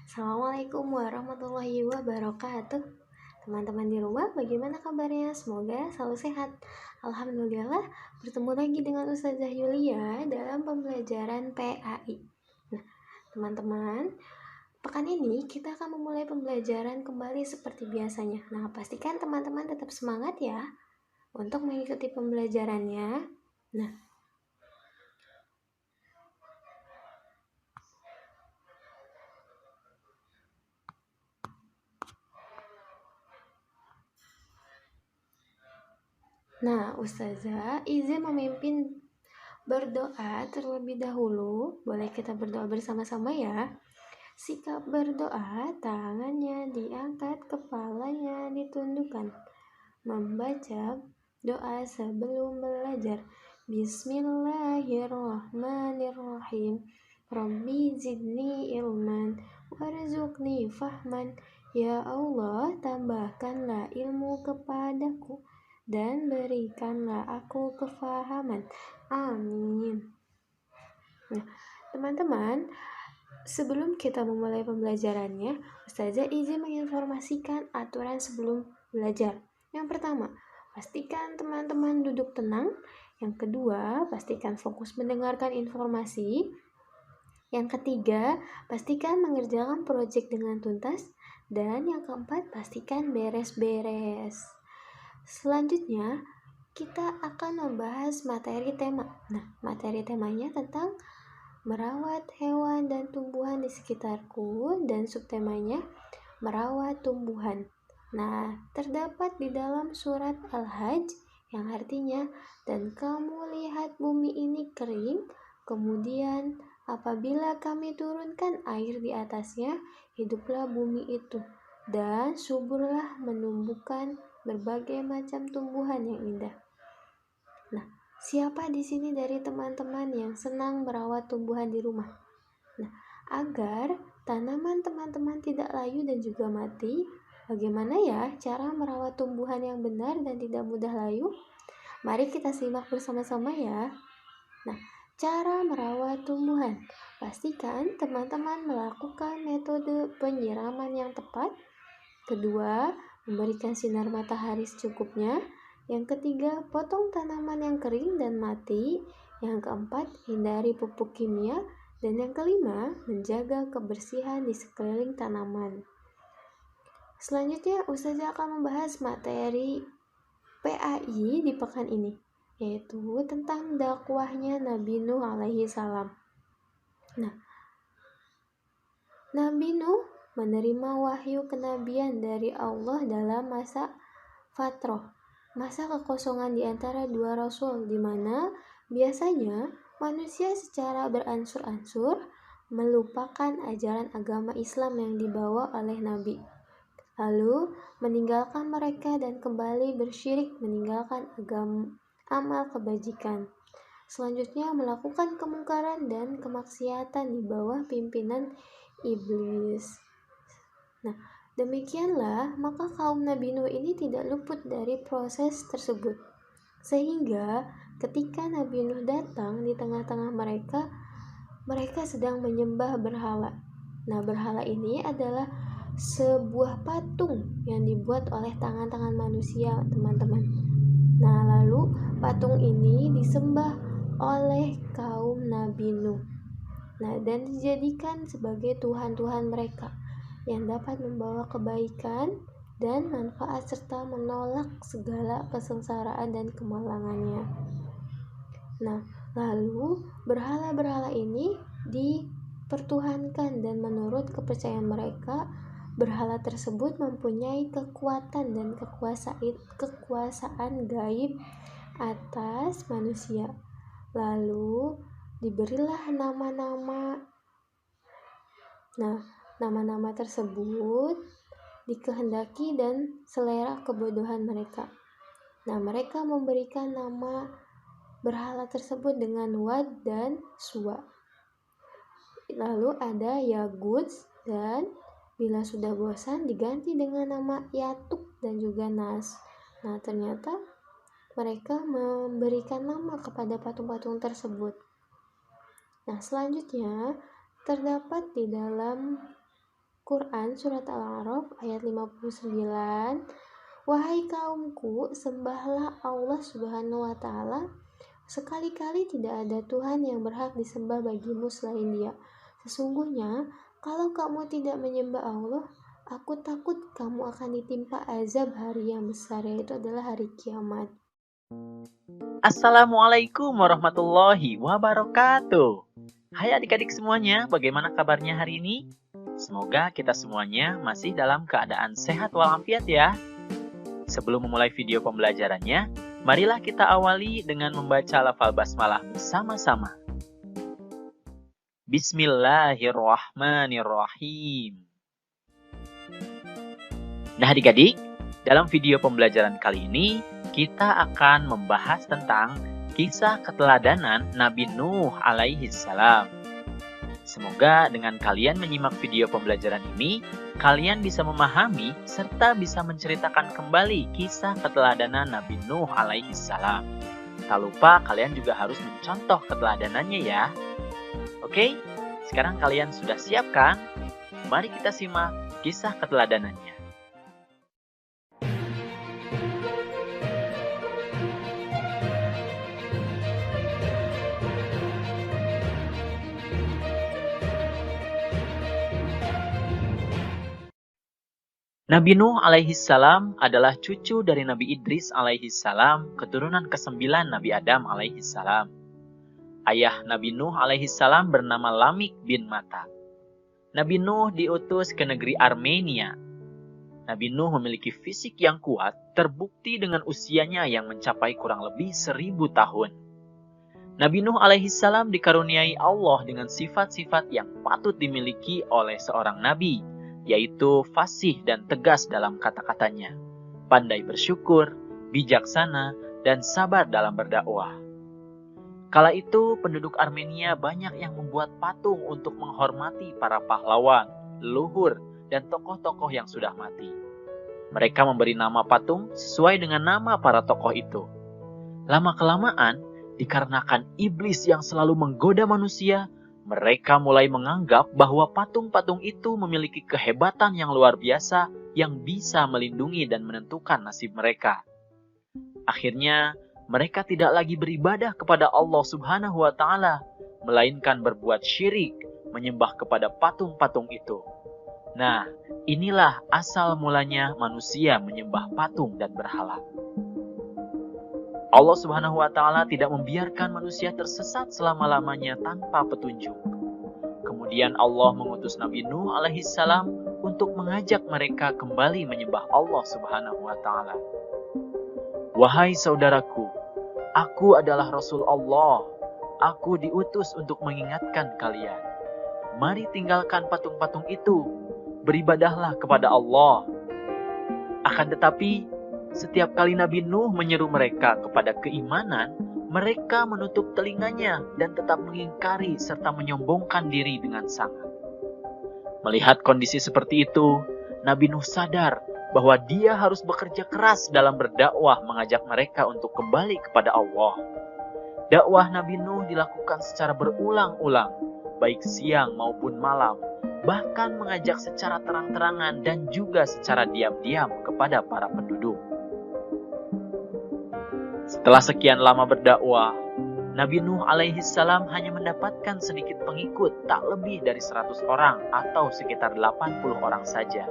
Assalamualaikum warahmatullahi wabarakatuh. Teman-teman di rumah, bagaimana kabarnya? Semoga selalu sehat. Alhamdulillah, bertemu lagi dengan Ustazah Yulia dalam pembelajaran PAI. Nah, teman-teman, pekan ini kita akan memulai pembelajaran kembali seperti biasanya. Nah, pastikan teman-teman tetap semangat ya untuk mengikuti pembelajarannya. Nah, Ustazah izin memimpin berdoa terlebih dahulu. Boleh kita berdoa bersama-sama ya. Sikap berdoa, tangannya diangkat, kepalanya ditundukkan. Membaca doa sebelum belajar. Bismillahirrahmanirrahim. Rabbi zidni ilman warzuqni fahman. Ya Allah, tambahkanlah ilmu kepadaku dan berikanlah aku kefahaman. Amin. Nah, teman-teman, sebelum kita memulai pembelajarannya, Ustazah izin menginformasikan aturan sebelum belajar. Yang pertama, pastikan teman-teman duduk tenang. Yang kedua, pastikan fokus mendengarkan informasi. Yang ketiga, pastikan mengerjakan proyek dengan tuntas. Dan yang keempat, pastikan beres-beres. Selanjutnya, kita akan membahas materi tema. Nah, materi temanya tentang merawat hewan dan tumbuhan di sekitarku, dan subtemanya merawat tumbuhan. Nah, terdapat di dalam surat Al-Hajj yang artinya, dan kamu lihat bumi ini kering, kemudian apabila kami turunkan air di atasnya, hiduplah bumi itu, dan suburlah menumbuhkan berbagai macam tumbuhan yang indah. Nah, siapa di sini dari teman-teman yang senang merawat tumbuhan di rumah? Nah, agar tanaman teman-teman tidak layu dan juga mati, bagaimana ya cara merawat tumbuhan yang benar dan tidak mudah layu? Mari kita simak bersama-sama ya. Nah, cara merawat tumbuhan. Pastikan teman-teman melakukan metode penyiraman yang tepat. Kedua, memberikan sinar matahari secukupnya. Yang ketiga, potong tanaman yang kering dan mati. Yang keempat, hindari pupuk kimia. Dan yang kelima, menjaga kebersihan di sekeliling tanaman. Selanjutnya, Ustazah akan membahas materi PAI di pekan ini, yaitu tentang dakwahnya Nabi Nuh alaihi salam. Nah, Nabi Nuh menerima wahyu kenabian dari Allah dalam masa fatroh, masa kekosongan di antara dua rasul, di mana biasanya manusia secara beransur-ansur melupakan ajaran agama Islam yang dibawa oleh Nabi, lalu meninggalkan mereka dan kembali bersyirik, meninggalkan amal kebajikan. Selanjutnya melakukan kemungkaran dan kemaksiatan di bawah pimpinan iblis. Nah, demikianlah maka kaum Nabi Nuh ini tidak luput dari proses tersebut. Sehingga ketika Nabi Nuh datang di tengah-tengah mereka, mereka sedang menyembah berhala. Nah, berhala ini adalah sebuah patung yang dibuat oleh tangan-tangan manusia, teman-teman. Nah, lalu patung ini disembah oleh kaum Nabi Nuh. Nah, dan dijadikan sebagai tuhan-tuhan mereka yang dapat membawa kebaikan dan manfaat serta menolak segala kesengsaraan dan kemalangannya. Nah, lalu berhala-berhala ini dipertuhankan, dan menurut kepercayaan mereka, berhala tersebut mempunyai kekuatan dan kekuasaan gaib atas manusia. Lalu diberilah nama-nama. Nah, nama-nama tersebut dikehendaki dan selera kebodohan mereka. Nah, mereka memberikan nama berhala tersebut dengan Wad dan Suwa. Lalu ada Yagut, dan bila sudah bosan diganti dengan nama Yatuk dan juga Nas. Nah, ternyata mereka memberikan nama kepada patung-patung tersebut. Nah, selanjutnya terdapat di dalam Quran Surat Al-A'raf ayat 59. Wahai kaumku, sembahlah Allah Subhanahu wa Ta'ala. Sekali-kali tidak ada Tuhan yang berhak disembah bagimu selain Dia. Sesungguhnya, kalau kamu tidak menyembah Allah, aku takut kamu akan ditimpa azab hari yang besar, yaitu adalah hari kiamat. Assalamualaikum warahmatullahi wabarakatuh. Hai adik-adik semuanya, bagaimana kabarnya hari ini? Semoga kita semuanya masih dalam keadaan sehat walafiat ya. Sebelum memulai video pembelajarannya, marilah kita awali dengan membaca lafal basmalah bersama-sama. Bismillahirrahmanirrahim. Nah adik-adik, dalam video pembelajaran kali ini, kita akan membahas tentang kisah keteladanan Nabi Nuh alaihi salam. Semoga dengan kalian menyimak video pembelajaran ini, kalian bisa memahami serta bisa menceritakan kembali kisah keteladanan Nabi Nuh alaihi salam. Tak lupa kalian juga harus mencontoh keteladanannya ya. Oke, sekarang kalian sudah siap kan? Mari kita simak kisah keteladanannya. Nabi Nuh alaihi salam adalah cucu dari Nabi Idris alaihi salam, keturunan ke-9 Nabi Adam alaihi salam. Ayah Nabi Nuh alaihi salam bernama Lamik bin Mata. Nabi Nuh diutus ke negeri Armenia. Nabi Nuh memiliki fisik yang kuat, terbukti dengan usianya yang mencapai kurang lebih 1000 tahun. Nabi Nuh alaihi salam dikaruniai Allah dengan sifat-sifat yang patut dimiliki oleh seorang nabi, yaitu fasih dan tegas dalam kata-katanya, pandai bersyukur, bijaksana, dan sabar dalam berdakwah. Kala itu, penduduk Armenia banyak yang membuat patung untuk menghormati para pahlawan, leluhur, dan tokoh-tokoh yang sudah mati. Mereka memberi nama patung sesuai dengan nama para tokoh itu. Lama-kelamaan, dikarenakan iblis yang selalu menggoda manusia, mereka mulai menganggap bahwa patung-patung itu memiliki kehebatan yang luar biasa yang bisa melindungi dan menentukan nasib mereka. Akhirnya, mereka tidak lagi beribadah kepada Allah Subhanahu wa Ta'ala, melainkan berbuat syirik, menyembah kepada patung-patung itu. Nah, inilah asal mulanya manusia menyembah patung dan berhala. Allah Subhanahu wa Ta'ala tidak membiarkan manusia tersesat selama-lamanya tanpa petunjuk. Kemudian Allah mengutus Nabi Nuh alaihi salam untuk mengajak mereka kembali menyembah Allah Subhanahu wa Ta'ala. Wahai saudaraku, aku adalah Rasul Allah. Aku diutus untuk mengingatkan kalian. Mari tinggalkan patung-patung itu. Beribadahlah kepada Allah. Akan tetapi, setiap kali Nabi Nuh menyeru mereka kepada keimanan, mereka menutup telinganya dan tetap mengingkari serta menyombongkan diri dengan sangat. Melihat kondisi seperti itu, Nabi Nuh sadar bahwa dia harus bekerja keras dalam berdakwah mengajak mereka untuk kembali kepada Allah. Dakwah Nabi Nuh dilakukan secara berulang-ulang, baik siang maupun malam, bahkan mengajak secara terang-terangan dan juga secara diam-diam kepada para penduduk. Setelah sekian lama berdakwah, Nabi Nuh alaihi salam hanya mendapatkan sedikit pengikut, tak lebih dari 100 orang atau sekitar 80 orang saja.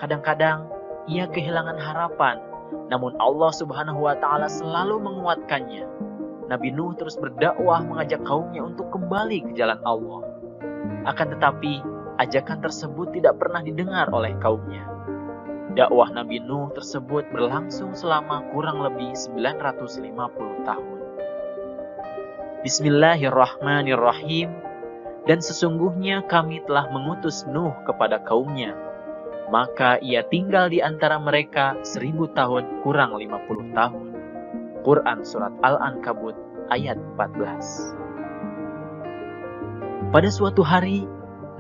Kadang-kadang ia kehilangan harapan, namun Allah Subhanahu wa Ta'ala selalu menguatkannya. Nabi Nuh terus berdakwah mengajak kaumnya untuk kembali ke jalan Allah. Akan tetapi, ajakan tersebut tidak pernah didengar oleh kaumnya. Dakwah Nabi Nuh tersebut berlangsung selama kurang lebih 950 tahun. Bismillahirrahmanirrahim. Dan sesungguhnya kami telah mengutus Nuh kepada kaumnya. Maka ia tinggal di antara mereka 1000 tahun kurang 50 tahun. Quran Surat Al-Ankabut ayat 14. Pada suatu hari,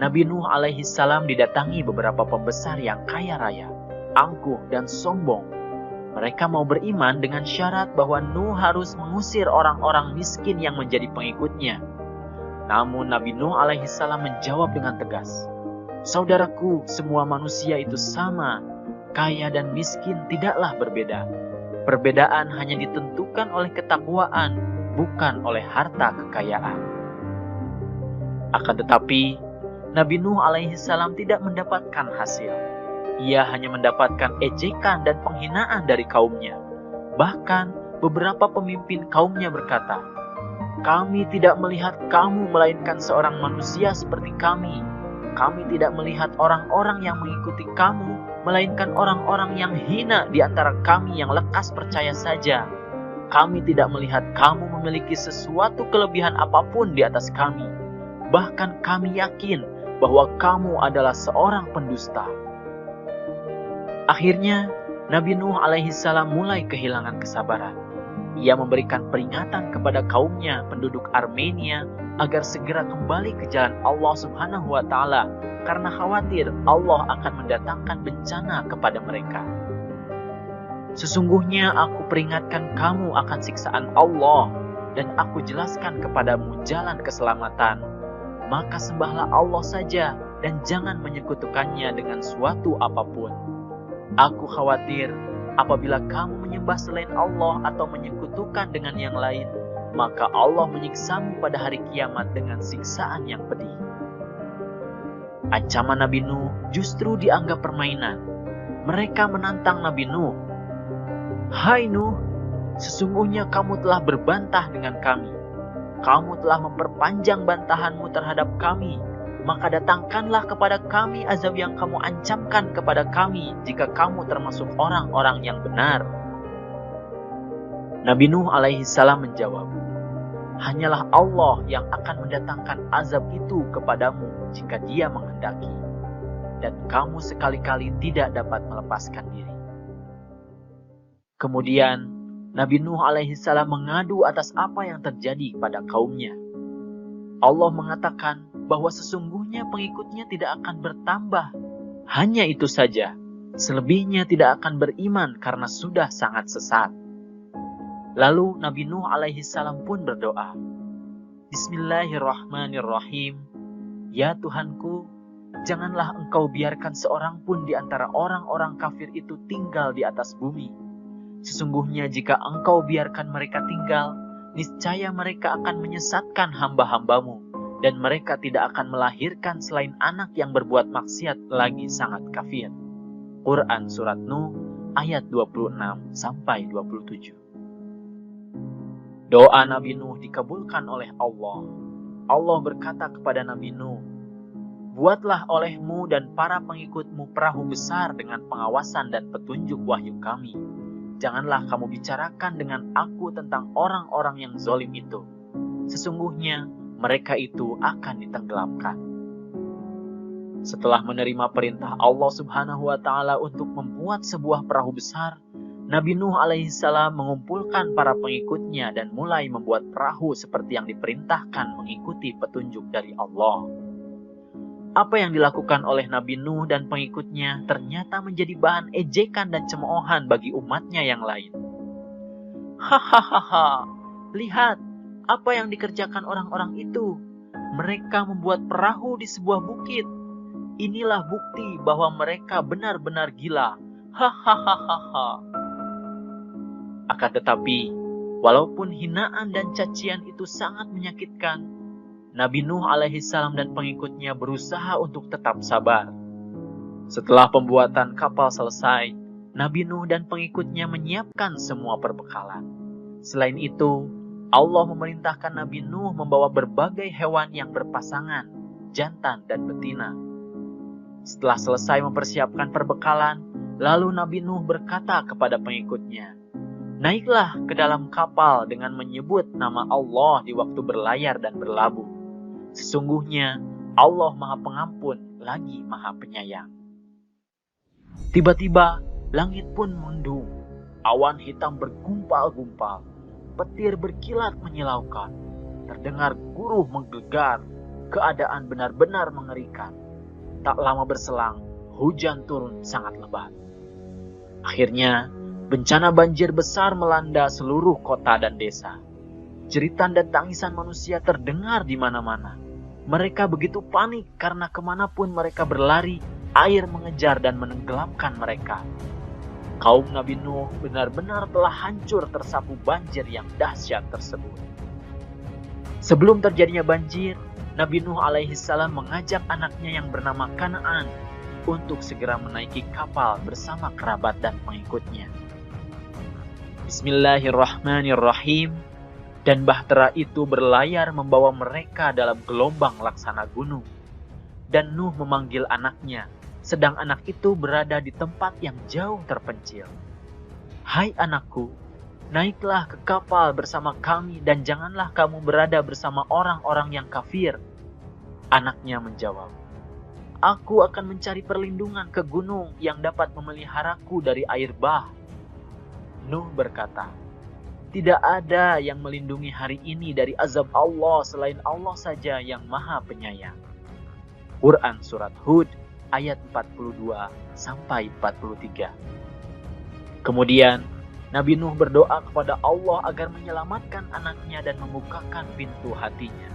Nabi Nuh alaihi salam didatangi beberapa pembesar yang kaya raya, angkuh dan sombong. Mereka mau beriman dengan syarat bahwa Nuh harus mengusir orang-orang miskin yang menjadi pengikutnya. Namun Nabi Nuh alaihi salam menjawab dengan tegas, Saudaraku, semua manusia itu sama. Kaya dan miskin tidaklah berbeda. Perbedaan hanya ditentukan oleh ketakwaan, bukan oleh harta kekayaan. Akan tetapi, Nabi Nuh alaihi salam tidak mendapatkan hasil. Ia hanya mendapatkan ejekan dan penghinaan dari kaumnya. Bahkan, beberapa pemimpin kaumnya berkata, "Kami tidak melihat kamu melainkan seorang manusia seperti kami. Kami tidak melihat orang-orang yang mengikuti kamu, melainkan orang-orang yang hina di antara kami yang lekas percaya saja. Kami tidak melihat kamu memiliki sesuatu kelebihan apapun di atas kami. Bahkan kami yakin bahwa kamu adalah seorang pendusta." Akhirnya, Nabi Nuh alaihi salam mulai kehilangan kesabaran. Ia memberikan peringatan kepada kaumnya penduduk Armenia agar segera kembali ke jalan Allah Subhanahu wa Ta'ala karena khawatir Allah akan mendatangkan bencana kepada mereka. "Sesungguhnya aku peringatkan kamu akan siksaan Allah dan aku jelaskan kepadamu jalan keselamatan. Maka sembahlah Allah saja dan jangan menyekutukannya dengan suatu apapun. Aku khawatir apabila kamu menyembah selain Allah atau menyekutukan dengan yang lain, maka Allah menyiksamu pada hari kiamat dengan siksaan yang pedih." Ancaman Nabi Nuh justru dianggap permainan. Mereka menantang Nabi Nuh. "Hai Nuh, sesungguhnya kamu telah berbantah dengan kami. Kamu telah memperpanjang bantahanmu terhadap kami. Maka datangkanlah kepada kami azab yang kamu ancamkan kepada kami jika kamu termasuk orang-orang yang benar." Nabi Nuh alaihi salam menjawab, "Hanyalah Allah yang akan mendatangkan azab itu kepadamu jika Dia menghendaki. Dan kamu sekali-kali tidak dapat melepaskan diri." Kemudian, Nabi Nuh alaihi salam mengadu atas apa yang terjadi pada kaumnya. Allah mengatakan bahwa sesungguhnya pengikutnya tidak akan bertambah. Hanya itu saja, selebihnya tidak akan beriman karena sudah sangat sesat. Lalu Nabi Nuh alaihi salam pun berdoa, "Bismillahirrahmanirrahim. Ya Tuhanku, janganlah Engkau biarkan seorang pun di antara orang-orang kafir itu tinggal di atas bumi. Sesungguhnya jika Engkau biarkan mereka tinggal, niscaya mereka akan menyesatkan hamba-hambamu, dan mereka tidak akan melahirkan selain anak yang berbuat maksiat lagi sangat kafir." Quran Surat Nuh ayat 26-27. Doa Nabi Nuh dikabulkan oleh Allah. Allah berkata kepada Nabi Nuh, "Buatlah olehmu dan para pengikutmu perahu besar dengan pengawasan dan petunjuk wahyu kami. Janganlah kamu bicarakan dengan aku tentang orang-orang yang zalim itu. Sesungguhnya mereka itu akan ditenggelamkan." Setelah menerima perintah Allah Subhanahu wa Ta'ala untuk membuat sebuah perahu besar, Nabi Nuh alaihi salam mengumpulkan para pengikutnya dan mulai membuat perahu seperti yang diperintahkan mengikuti petunjuk dari Allah. Apa yang dilakukan oleh Nabi Nuh dan pengikutnya ternyata menjadi bahan ejekan dan cemoohan bagi umatnya yang lain. "Hahaha, lihat apa yang dikerjakan orang-orang itu. Mereka membuat perahu di sebuah bukit. Inilah bukti bahwa mereka benar-benar gila. Hahaha." Akan tetapi, walaupun hinaan dan cacian itu sangat menyakitkan, Nabi Nuh alaihi salam dan pengikutnya berusaha untuk tetap sabar. Setelah pembuatan kapal selesai, Nabi Nuh dan pengikutnya menyiapkan semua perbekalan. Selain itu, Allah memerintahkan Nabi Nuh membawa berbagai hewan yang berpasangan, jantan dan betina. Setelah selesai mempersiapkan perbekalan, lalu Nabi Nuh berkata kepada pengikutnya, "Naiklah ke dalam kapal dengan menyebut nama Allah di waktu berlayar dan berlabuh. Sesungguhnya Allah Maha Pengampun lagi Maha Penyayang." Tiba-tiba langit pun mendung, awan hitam bergumpal-gumpal, petir berkilat menyilaukan, terdengar guruh menggelegar, keadaan benar-benar mengerikan. Tak lama berselang, hujan turun sangat lebat. Akhirnya, bencana banjir besar melanda seluruh kota dan desa. Jeritan dan tangisan manusia terdengar di mana-mana. Mereka begitu panik karena kemanapun mereka berlari, air mengejar dan menenggelamkan mereka. Kaum Nabi Nuh benar-benar telah hancur tersapu banjir yang dahsyat tersebut. Sebelum terjadinya banjir, Nabi Nuh alaihissalam mengajak anaknya yang bernama Kan'an untuk segera menaiki kapal bersama kerabat dan pengikutnya. Bismillahirrahmanirrahim. Dan bahtera itu berlayar membawa mereka dalam gelombang laksana gunung. Dan Nuh memanggil anaknya, sedang anak itu berada di tempat yang jauh terpencil. Hai anakku, naiklah ke kapal bersama kami dan janganlah kamu berada bersama orang-orang yang kafir. Anaknya menjawab, aku akan mencari perlindungan ke gunung yang dapat memeliharaku dari air bah. Nuh berkata, tidak ada yang melindungi hari ini dari azab Allah selain Allah saja yang Maha Penyayang. Quran Surat Hud ayat 42-43. Kemudian Nabi Nuh berdoa kepada Allah agar menyelamatkan anaknya dan membukakan pintu hatinya.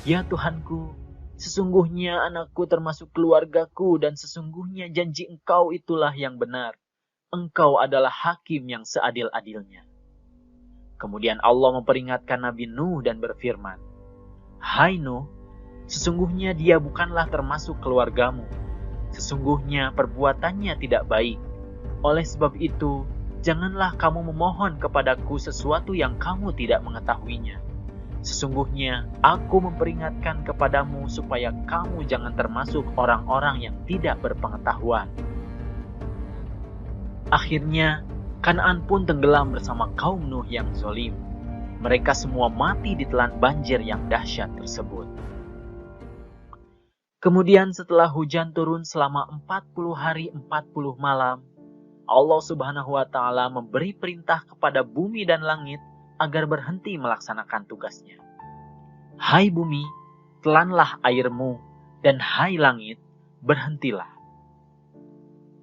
Ya Tuhanku, sesungguhnya anakku termasuk keluargaku dan sesungguhnya janji Engkau itulah yang benar. Engkau adalah hakim yang seadil-adilnya. Kemudian Allah memperingatkan Nabi Nuh dan berfirman, hai Nuh, sesungguhnya dia bukanlah termasuk keluargamu. Sesungguhnya perbuatannya tidak baik. Oleh sebab itu, janganlah kamu memohon kepadaku sesuatu yang kamu tidak mengetahuinya. Sesungguhnya aku memperingatkan kepadamu supaya kamu jangan termasuk orang-orang yang tidak berpengetahuan. Akhirnya, Kan'an pun tenggelam bersama kaum Nuh yang zalim. Mereka semua mati ditelan banjir yang dahsyat tersebut. Kemudian setelah hujan turun selama 40 hari 40 malam, Allah Subhanahu wa Ta'ala memberi perintah kepada bumi dan langit agar berhenti melaksanakan tugasnya. Hai bumi, telanlah airmu, dan hai langit, berhentilah.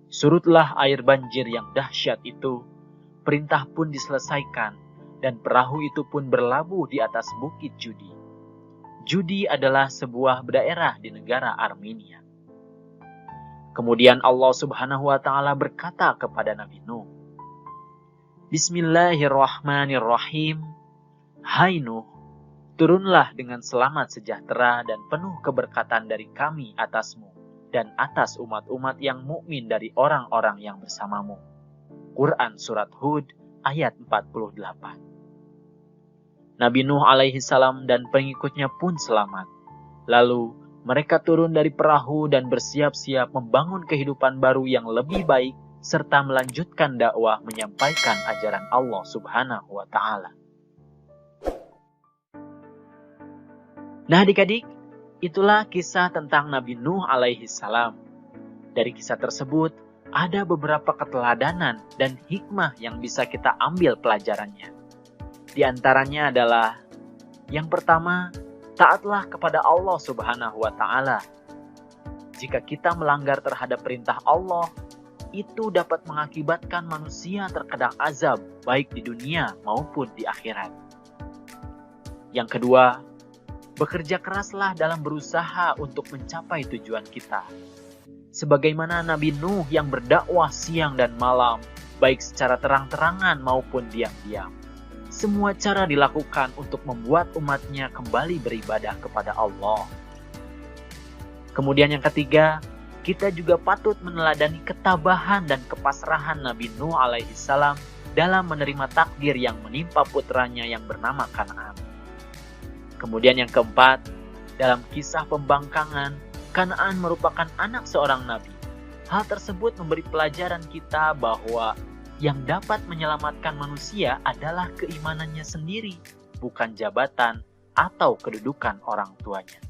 Surutlah air banjir yang dahsyat itu, perintah pun diselesaikan, dan perahu itu pun berlabuh di atas bukit Judi. Judi adalah sebuah daerah di negara Armenia. Kemudian Allah Subhanahu wa Ta'ala berkata kepada Nabi Nuh, Bismillahirrahmanirrahim. Hai Nuh, turunlah dengan selamat sejahtera dan penuh keberkatan dari kami atasmu dan atas umat-umat yang mukmin dari orang-orang yang bersamamu. Quran Surat Hud ayat 48. Nabi Nuh alaihi salam dan pengikutnya pun selamat. Lalu mereka turun dari perahu dan bersiap-siap membangun kehidupan baru yang lebih baik serta melanjutkan dakwah menyampaikan ajaran Allah Subhanahu wa Ta'ala. Nah adik-adik, itulah kisah tentang Nabi Nuh alaihi salam. Dari kisah tersebut, ada beberapa keteladanan dan hikmah yang bisa kita ambil pelajarannya. Di antaranya adalah, yang pertama, taatlah kepada Allah Subhanahu wa Ta'ala. Jika kita melanggar terhadap perintah Allah, itu dapat mengakibatkan manusia terkena azab, baik di dunia maupun di akhirat. Yang kedua, bekerja keraslah dalam berusaha untuk mencapai tujuan kita. Sebagaimana Nabi Nuh yang berdakwah siang dan malam, baik secara terang-terangan maupun diam-diam. Semua cara dilakukan untuk membuat umatnya kembali beribadah kepada Allah. Kemudian yang ketiga, kita juga patut meneladani ketabahan dan kepasrahan Nabi Nuh alaihi salam dalam menerima takdir yang menimpa putranya yang bernama Kan'an. Kemudian yang keempat, dalam kisah pembangkangan, Kan'an merupakan anak seorang nabi. Hal tersebut memberi pelajaran kita bahwa yang dapat menyelamatkan manusia adalah keimanannya sendiri, bukan jabatan atau kedudukan orang tuanya.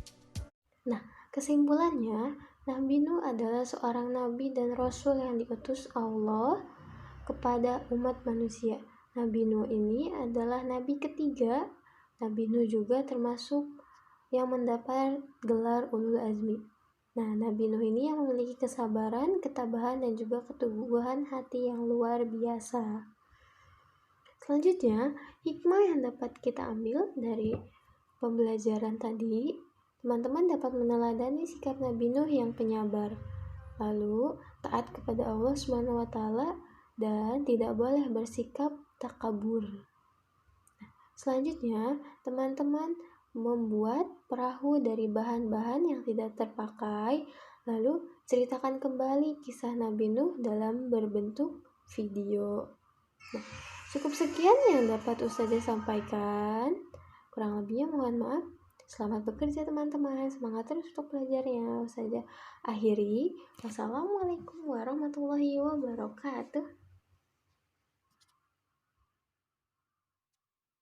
Nah, kesimpulannya, Nabi Nuh adalah seorang nabi dan rasul yang diutus Allah kepada umat manusia. Nabi Nuh ini adalah nabi ketiga. Nabi Nuh juga termasuk yang mendapat gelar Ulul Azmi. Nah, Nabi Nuh ini yang memiliki kesabaran, ketabahan, dan juga keteguhan hati yang luar biasa. Selanjutnya, hikmah yang dapat kita ambil dari pembelajaran tadi Teman-teman dapat meneladani sikap Nabi Nuh yang penyabar, lalu taat kepada Allah Subhanahu wa taala dan tidak boleh bersikap takabur. Selanjutnya, teman-teman membuat perahu dari bahan-bahan yang tidak terpakai, lalu ceritakan kembali kisah Nabi Nuh dalam berbentuk video. Nah, cukup sekian yang dapat Ustazah sampaikan. Kurang lebihnya mohon maaf. Selamat bekerja teman-teman. Semangat terus untuk belajarnya. Ustazah akhiri. Wassalamualaikum warahmatullahi wabarakatuh.